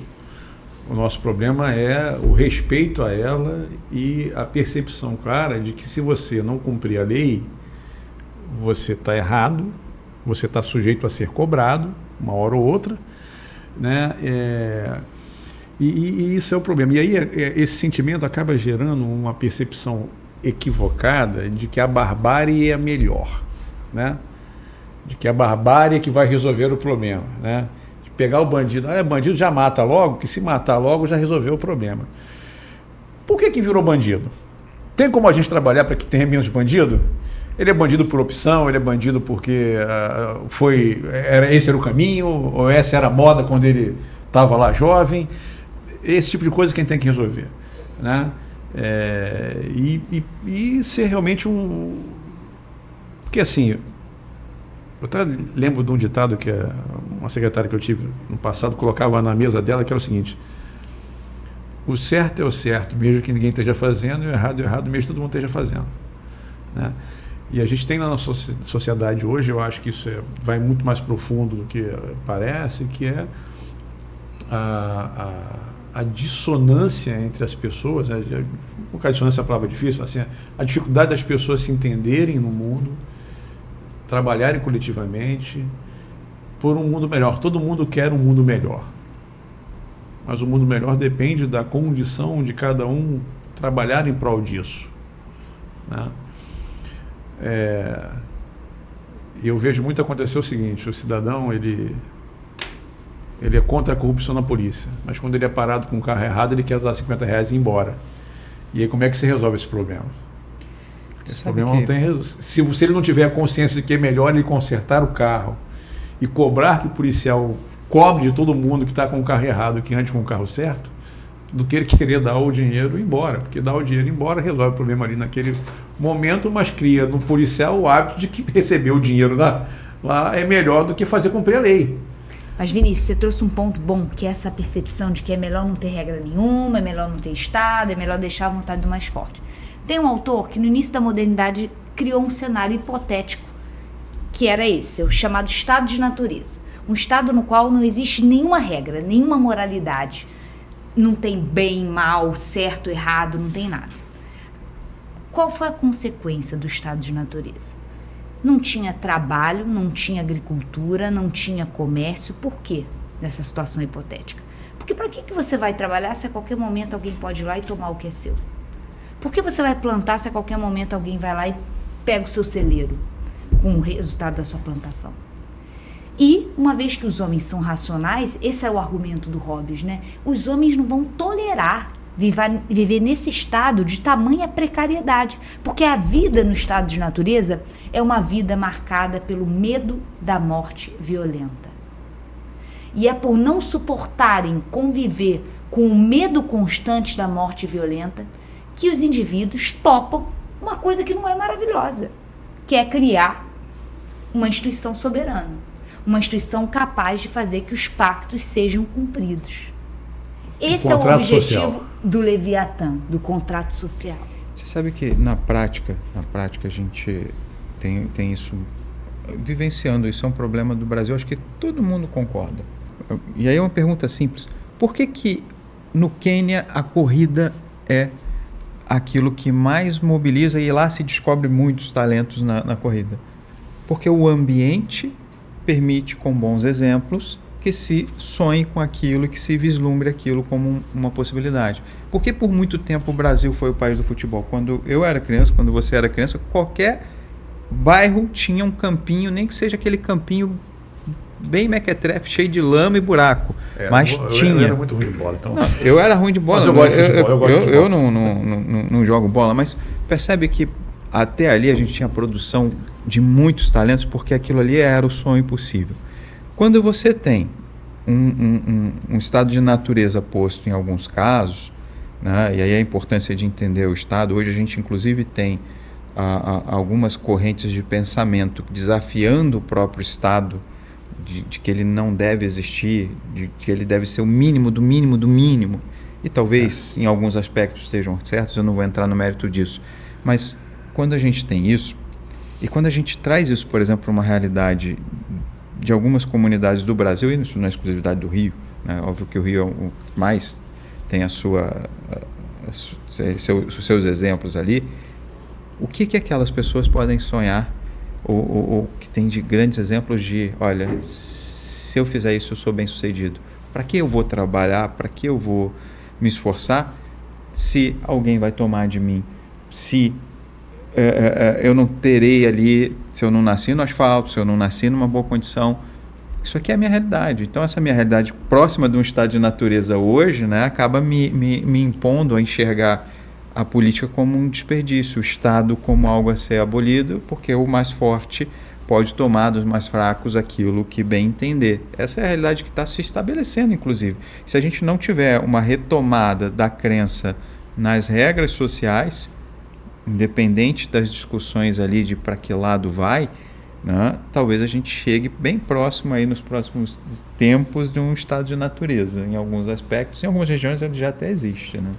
O nosso problema é o respeito a ela e a percepção clara de que se você não cumprir a lei, você está errado, você está sujeito a ser cobrado, uma hora ou outra, né? E isso é o problema. E aí esse sentimento acaba gerando uma percepção equivocada de que a barbárie é a melhor, né? De que a barbárie é que vai resolver o problema, né? De pegar o bandido, bandido já mata logo, que se matar logo já resolveu o problema. Por que virou bandido? Tem como a gente trabalhar para que tenha menos bandido? Ele é bandido por opção, ele é bandido porque esse era o caminho, ou essa era a moda quando ele estava lá jovem. Esse tipo de coisa quem tem que resolver, né? E ser realmente Porque assim, eu até lembro de um ditado que uma secretária que eu tive no passado colocava na mesa dela, que era o seguinte: o certo é o certo, mesmo que ninguém esteja fazendo, e o errado é o errado, mesmo que todo mundo esteja fazendo, né? E a gente tem na nossa sociedade hoje, eu acho que isso vai muito mais profundo do que parece, que é a dissonância entre as pessoas, né? A dissonância é uma palavra difícil, assim, a dificuldade das pessoas se entenderem no mundo, trabalharem coletivamente por um mundo melhor. Todo mundo quer um mundo melhor, mas o mundo melhor depende da condição de cada um trabalhar em prol disso, né? Eu vejo muito acontecer o seguinte: o cidadão ele é contra a corrupção na polícia, mas quando ele é parado com um carro errado, ele quer dar R$50 e ir embora. E aí como é que se resolve esse problema? Esse problema não tem. Se ele não tiver a consciência de que é melhor ele consertar o carro e cobrar que o policial cobre de todo mundo que está com o carro errado que antes com o carro certo, do que ele querer dar o dinheiro e ir embora, porque dar o dinheiro e ir embora resolve o problema ali naquele momento, mas cria no policial o hábito de que receber o dinheiro lá é melhor do que fazer cumprir a lei.
Mas Vinícius, você trouxe um ponto bom, que é essa percepção de que é melhor não ter regra nenhuma, é melhor não ter Estado, é melhor deixar a vontade do mais forte. Tem um autor que no início da modernidade criou um cenário hipotético, que era esse, o chamado estado de natureza. Um estado no qual não existe nenhuma regra, nenhuma moralidade. Não tem bem, mal, certo, errado, não tem nada. Qual foi a consequência do estado de natureza? Não tinha trabalho, não tinha agricultura, não tinha comércio. Por quê nessa situação hipotética? Porque para que você vai trabalhar se a qualquer momento alguém pode ir lá e tomar o que é seu? Por que você vai plantar se a qualquer momento alguém vai lá e pega o seu celeiro com o resultado da sua plantação? E, uma vez que os homens são racionais, esse é o argumento do Hobbes, né? Os homens não vão tolerar viver nesse estado de tamanha precariedade, porque a vida no estado de natureza é uma vida marcada pelo medo da morte violenta. E é por não suportarem conviver com o medo constante da morte violenta que os indivíduos topam uma coisa que não é maravilhosa, que é criar uma instituição soberana. Uma instituição capaz de fazer que os pactos sejam cumpridos. Esse é o objetivo social do Leviatã, do contrato social.
Você sabe que na prática a gente tem isso, vivenciando isso, é um problema do Brasil, acho que todo mundo concorda. E aí é uma pergunta simples: por que no Quênia a corrida é aquilo que mais mobiliza e lá se descobre muitos talentos na corrida? Porque o ambiente permite, com bons exemplos, que se sonhe com aquilo, que se vislumbre aquilo como uma possibilidade. Porque por muito tempo o Brasil foi o país do futebol. Quando eu era criança, quando você era criança, qualquer bairro tinha um campinho, nem que seja aquele campinho bem mequetrefe, cheio de lama e buraco. Mas tinha.
Eu era muito ruim de bola, então.
Não, eu era ruim de bola.
Mas eu gosto de futebol, eu gosto de futebol.
Eu não jogo bola, mas percebe que até ali a gente tinha produção de muitos talentos, porque aquilo ali era o sonho possível. Quando você tem um estado de natureza posto em alguns casos, né, e aí a importância de entender o estado, hoje a gente inclusive tem algumas correntes de pensamento desafiando o próprio estado, de que ele não deve existir, de que ele deve ser o mínimo do mínimo do mínimo, e talvez em alguns aspectos estejam certos, eu não vou entrar no mérito disso, mas quando a gente tem isso, e quando a gente traz isso, por exemplo, para uma realidade de algumas comunidades do Brasil, e isso não é exclusividade do Rio, né? Óbvio que o Rio é o que mais tem os seus exemplos ali, o que aquelas pessoas podem sonhar, ou que tem de grandes exemplos de, olha, se eu fizer isso eu sou bem sucedido, para que eu vou trabalhar, para que eu vou me esforçar, se alguém vai tomar de mim, se eu não terei ali, se eu não nasci no asfalto, se eu não nasci numa boa condição. Isso aqui é a minha realidade. Então essa minha realidade próxima de um estado de natureza hoje, né, acaba me impondo a enxergar a política como um desperdício, o Estado como algo a ser abolido, porque o mais forte pode tomar dos mais fracos aquilo que bem entender. Essa é a realidade que está se estabelecendo, inclusive. Se a gente não tiver uma retomada da crença nas regras sociais, independente das discussões ali de para que lado vai, né, talvez a gente chegue bem próximo aí nos próximos tempos de um estado de natureza, em alguns aspectos. Em algumas regiões ele já até existe, né?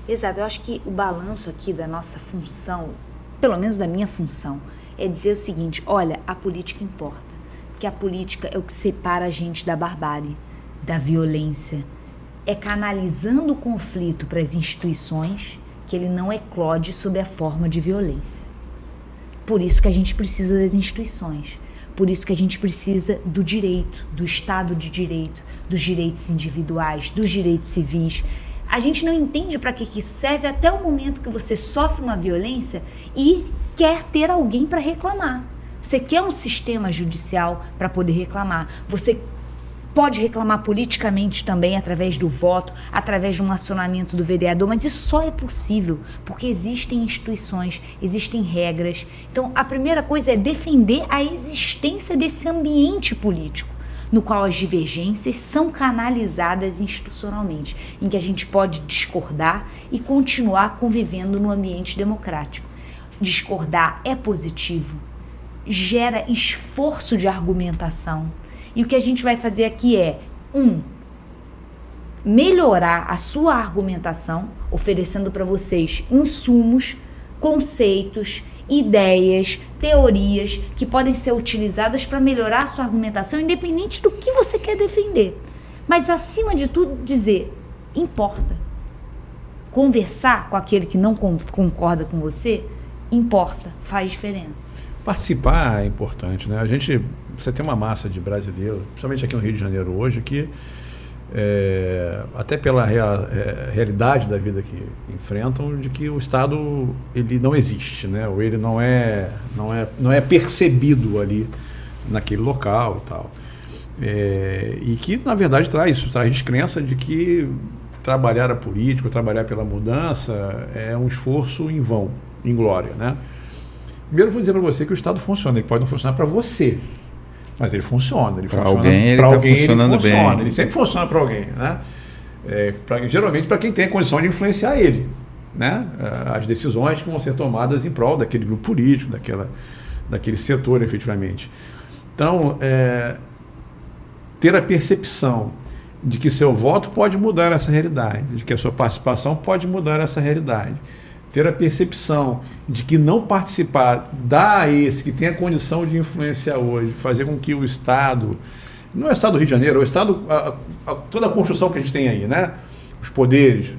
Exato, eu acho que o balanço aqui da nossa função, pelo menos da minha função, é dizer o seguinte: olha, a política importa, porque a política é o que separa a gente da barbárie, da violência, é canalizando o conflito para as instituições que ele não eclode sob a forma de violência. Por isso que a gente precisa das instituições, por isso que a gente precisa do direito, do Estado de Direito, dos direitos individuais, dos direitos civis. A gente não entende para que isso serve até o momento que você sofre uma violência e quer ter alguém para reclamar. Você quer um sistema judicial para poder reclamar. Você pode reclamar politicamente também através do voto, através de um acionamento do vereador, mas isso só é possível porque existem instituições, existem regras. Então, a primeira coisa é defender a existência desse ambiente político, no qual as divergências são canalizadas institucionalmente, em que a gente pode discordar e continuar convivendo no ambiente democrático. Discordar é positivo, gera esforço de argumentação. E o que a gente vai fazer aqui é, melhorar a sua argumentação, oferecendo para vocês insumos, conceitos, ideias, teorias que podem ser utilizadas para melhorar a sua argumentação, independente do que você quer defender. Mas, acima de tudo, dizer, importa. Conversar com aquele que não concorda com você, importa, faz diferença.
Participar é importante, né? Você tem uma massa de brasileiros, principalmente aqui no Rio de Janeiro hoje, que até pela realidade da vida que enfrentam, de que o Estado ele não existe, né? Ou ele não é percebido ali naquele local e tal. E que, na verdade, traz descrença de que trabalhar a política, trabalhar pela mudança é um esforço em vão, em glória, né? Primeiro, eu vou dizer para você que o Estado funciona. Ele pode não funcionar para você, mas ele funciona. Para
alguém ele está funcionando bem.
Ele sempre funciona para alguém, né? Geralmente para quem tem a condição de influenciar ele, né? As decisões que vão ser tomadas em prol daquele grupo político, daquele setor, efetivamente. Então, ter a percepção de que seu voto pode mudar essa realidade, de que a sua participação pode mudar essa realidade. Ter a percepção de que não participar dá a esse que tem a condição de influenciar hoje, fazer com que o Estado, não é o Estado do Rio de Janeiro, é o Estado, toda a construção que a gente tem aí, né? Os poderes,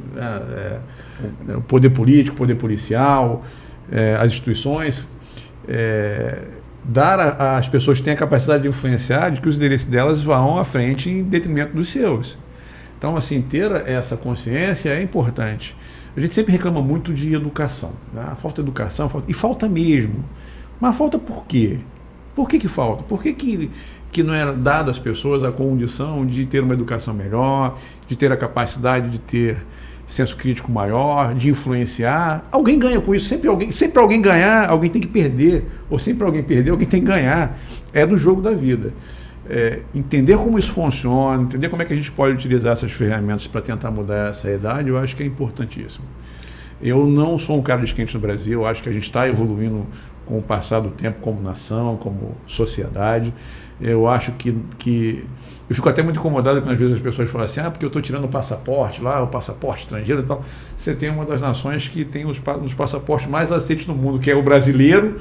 o poder político, o poder policial, as instituições, as pessoas que têm a capacidade de influenciar, de que os interesses delas vão à frente em detrimento dos seus. Então, assim, ter essa consciência é importante. A gente sempre reclama muito de educação, né? Falta educação, e falta mesmo. Mas falta por quê? Por que falta? Por que não era dado às pessoas a condição de ter uma educação melhor, de ter a capacidade de ter senso crítico maior, de influenciar? Alguém ganha com isso, sempre alguém ganhar, alguém tem que perder, ou sempre alguém perder, alguém tem que ganhar. É do jogo da vida. Entender como isso funciona, entender como é que a gente pode utilizar essas ferramentas para tentar mudar essa realidade, eu acho que é importantíssimo. Eu não sou um cara descrente no Brasil, eu acho que a gente está evoluindo com o passar do tempo como nação, como sociedade. Eu acho que eu fico até muito incomodado quando às vezes as pessoas falam assim, porque eu estou tirando o passaporte lá, o passaporte estrangeiro e tal. Você tem uma das nações que tem os passaportes mais aceitos no mundo, que é o brasileiro,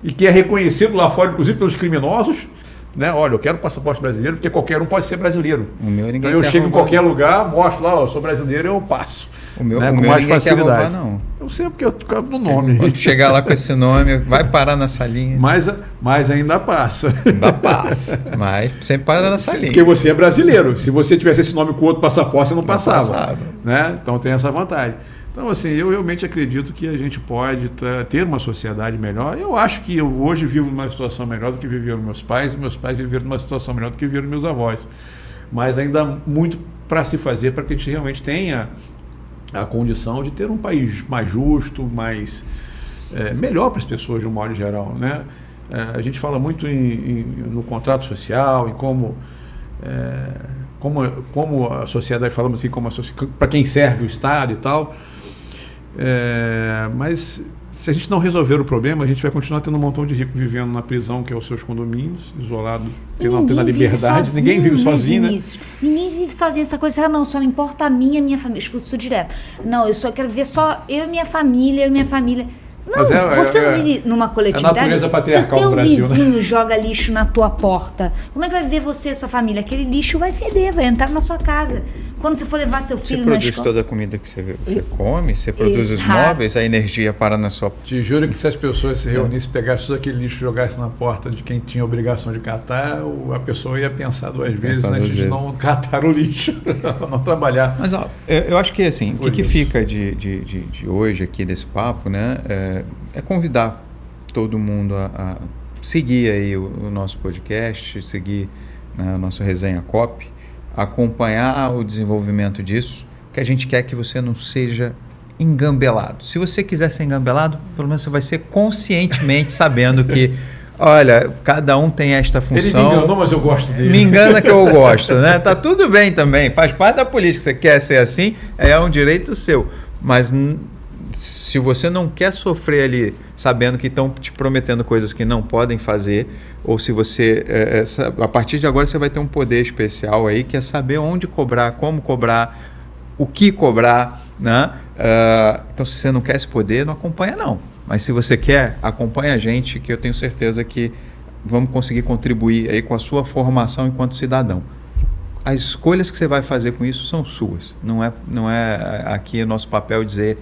e que é reconhecido lá fora, inclusive pelos criminosos, né? Olha, eu quero passaporte brasileiro, porque qualquer um pode ser brasileiro. Então eu chego em qualquer lugar, mostro lá, eu sou brasileiro, eu passo.
O meu,
né?
Com mais facilidade. Roubar, não.
Eu sei porque eu tô no nome.
Quando chegar lá com esse nome, vai parar na salinha.
Mas ainda passa.
Ainda passa. Mas sempre para na salinha.
Porque você é brasileiro. Se você tivesse esse nome com outro passaporte, você não passava. Né? Então tem essa vantagem. Então, assim, eu realmente acredito que a gente pode ter uma sociedade melhor. Eu acho que eu hoje vivo numa situação melhor do que viveram meus pais, e meus pais viveram numa situação melhor do que viveram meus avós. Mas ainda há muito para se fazer para que a gente realmente tenha a condição de ter um país mais justo, mais melhor para as pessoas de um modo geral, né? A gente fala muito no contrato social, em como a sociedade, falamos assim, para quem serve o Estado e tal. Mas se a gente não resolver o problema, a gente vai continuar tendo um montão de ricos vivendo na prisão, que é os seus condomínios, isolados, tendo a liberdade. Ninguém vive sozinho, né?
Ninguém vive sozinho. Essa coisa, não, só me importa a minha família. Escuta isso direto. Não, eu só quero viver só eu e minha família, Não, você não vive numa coletividade.
É a natureza patriarcal
do
Brasil,
vizinho,
né?
joga lixo na tua porta. Como é que vai viver você e sua família? Aquele lixo vai feder, vai entrar na sua casa. Quando você for levar seu filho na escola...
Você produz toda a comida que você come, você produz os móveis, a energia para na sua...
Te juro que se as pessoas se reunissem, pegassem todo aquele lixo e jogassem na porta de quem tinha a obrigação de catar, a pessoa ia pensar duas vezes antes de não catar o lixo, não trabalhar.
Mas eu acho que assim, o que fica de hoje aqui desse papo, né, é convidar todo mundo a seguir aí o nosso podcast, seguir, né, o nosso Resenha COP, acompanhar o desenvolvimento disso, que a gente quer que você não seja engambelado. Se você quiser ser engambelado, pelo menos você vai ser conscientemente sabendo que, olha, cada um tem esta função.
Ele me enganou, mas eu gosto dele.
Me engana que eu gosto, né? Tá tudo bem também, faz parte da política. Você quer ser assim, é um direito seu. Mas se você não quer sofrer ali sabendo que estão te prometendo coisas que não podem fazer, ou se você, a partir de agora você vai ter um poder especial aí, que é saber onde cobrar, como cobrar, o que cobrar, né? Então, se você não quer esse poder, não acompanha não. Mas se você quer, acompanha a gente, que eu tenho certeza que vamos conseguir contribuir aí com a sua formação enquanto cidadão. As escolhas que você vai fazer com isso são suas. Não é aqui o nosso papel dizer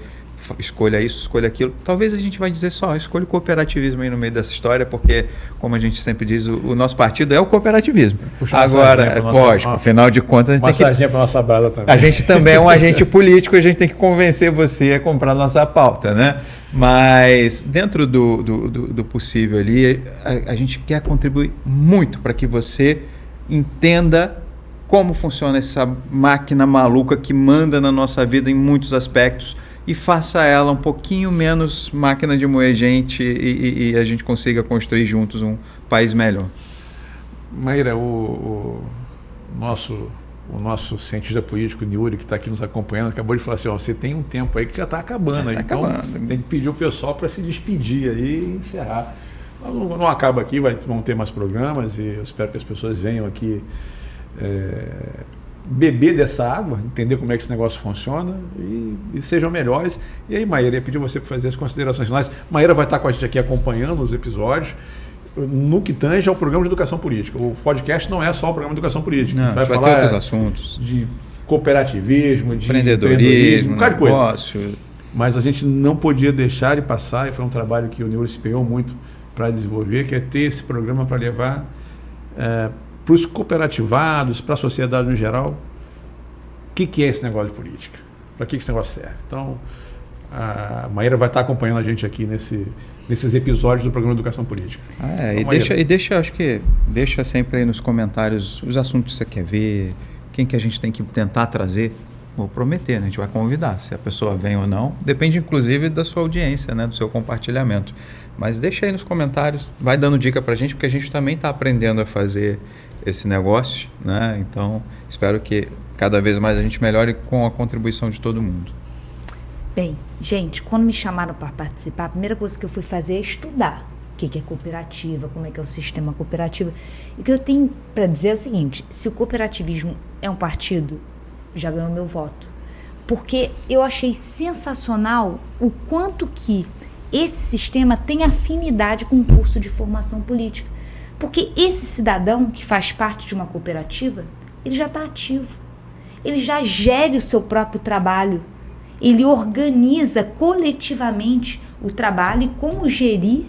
escolha isso, escolha aquilo. Talvez a gente vai dizer só, escolha o cooperativismo aí no meio dessa história, porque, como a gente sempre diz, o nosso partido é o cooperativismo. Agora, lógico, afinal de contas, a gente tem que...
para nossa brasa também.
A gente também é um agente político, a gente tem que convencer você a comprar nossa pauta, né? Mas, dentro do possível ali, a gente quer contribuir muito para que você entenda como funciona essa máquina maluca que manda na nossa vida em muitos aspectos, e faça ela um pouquinho menos máquina de moer gente e a gente consiga construir juntos um país melhor.
Maíra, o nosso cientista político, Niuri, que está aqui nos acompanhando, acabou de falar assim, você tem um tempo aí que já está acabando. Tem que pedir o pessoal para se despedir aí e encerrar. Não acaba aqui, vão ter mais programas e eu espero que as pessoas venham aqui beber dessa água, entender como é que esse negócio funciona e sejam melhores. E aí, Maíra, eu pedi você para fazer as considerações finais. Maíra vai estar com a gente aqui acompanhando os episódios no que tange ao programa de educação política. O podcast não é só o programa de educação política.
Não, vai falar ter outros assuntos.
De cooperativismo, de
empreendedorismo,
um bocado de
negócio.
Coisa. Mas a gente não podia deixar de passar, e foi um trabalho que o Niuri se empenhou muito para desenvolver, que é ter esse programa para levar para os cooperativados, para a sociedade no geral, o que é esse negócio de política, para que esse negócio serve. Então, a Maíra vai estar acompanhando a gente aqui nesses episódios do programa Educação Política.
Acho que deixa sempre aí nos comentários os assuntos que você quer ver, quem que a gente tem que tentar trazer. Vou prometer, né? A gente vai convidar. Se a pessoa vem ou não, depende inclusive da sua audiência, né? Do seu compartilhamento. Mas deixa aí nos comentários, vai dando dica pra gente, porque a gente também está aprendendo a fazer esse negócio, né? Então, espero que cada vez mais a gente melhore com a contribuição de todo mundo.
Bem, gente, quando me chamaram para participar, a primeira coisa que eu fui fazer é estudar o que é cooperativa, como é que é o sistema cooperativo. E o que eu tenho para dizer é o seguinte: se o cooperativismo é um partido, já ganhou meu voto. Porque eu achei sensacional o quanto que esse sistema tem afinidade com o curso de formação política. Porque esse cidadão que faz parte de uma cooperativa, ele já está ativo. Ele já gere o seu próprio trabalho. Ele organiza coletivamente o trabalho e como gerir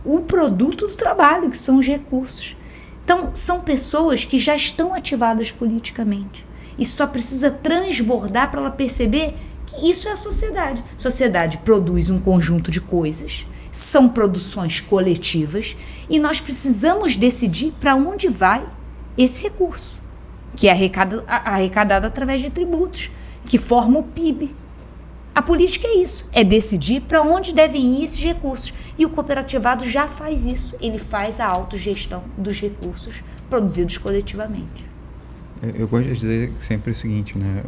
o produto do trabalho, que são os recursos. Então, são pessoas que já estão ativadas politicamente. E só precisa transbordar para ela perceber que isso é a sociedade. A sociedade produz um conjunto de coisas, são produções coletivas, e nós precisamos decidir para onde vai esse recurso, que é arrecadado através de tributos, que forma o PIB. A política é isso, é decidir para onde devem ir esses recursos. E o cooperativado já faz isso, ele faz a autogestão dos recursos produzidos coletivamente.
Eu gosto de dizer sempre o seguinte, né?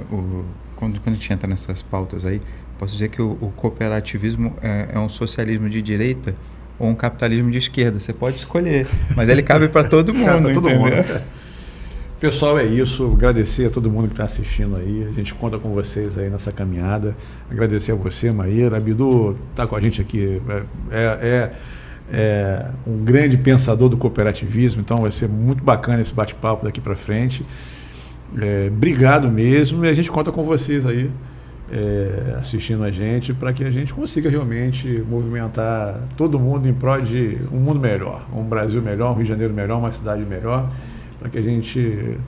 Quando a gente entra nessas pautas aí, posso dizer que o cooperativismo é um socialismo de direita ou um capitalismo de esquerda. Você pode escolher, mas ele cabe para todo mundo.
Cabe para todo mundo. Pessoal, é isso. Agradecer a todo mundo que está assistindo aí. A gente conta com vocês aí nessa caminhada. Agradecer a você, Maíra. A Bidu está com a gente aqui. É um grande pensador do cooperativismo, então vai ser muito bacana esse bate-papo daqui para frente. Obrigado mesmo, e a gente conta com vocês aí assistindo a gente, para que a gente consiga realmente movimentar todo mundo em prol de um mundo melhor, um Brasil melhor, um Rio de Janeiro melhor, uma cidade melhor, para que a gente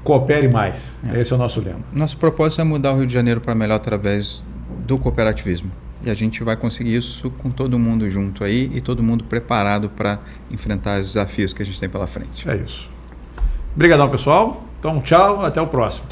coopere mais. Esse é o nosso lema. Nosso
propósito é mudar o Rio de Janeiro para melhor através do cooperativismo. E a gente vai conseguir isso com todo mundo junto aí e todo mundo preparado para enfrentar os desafios que a gente tem pela frente.
É isso. Obrigadão, pessoal. Então, tchau, até o próximo.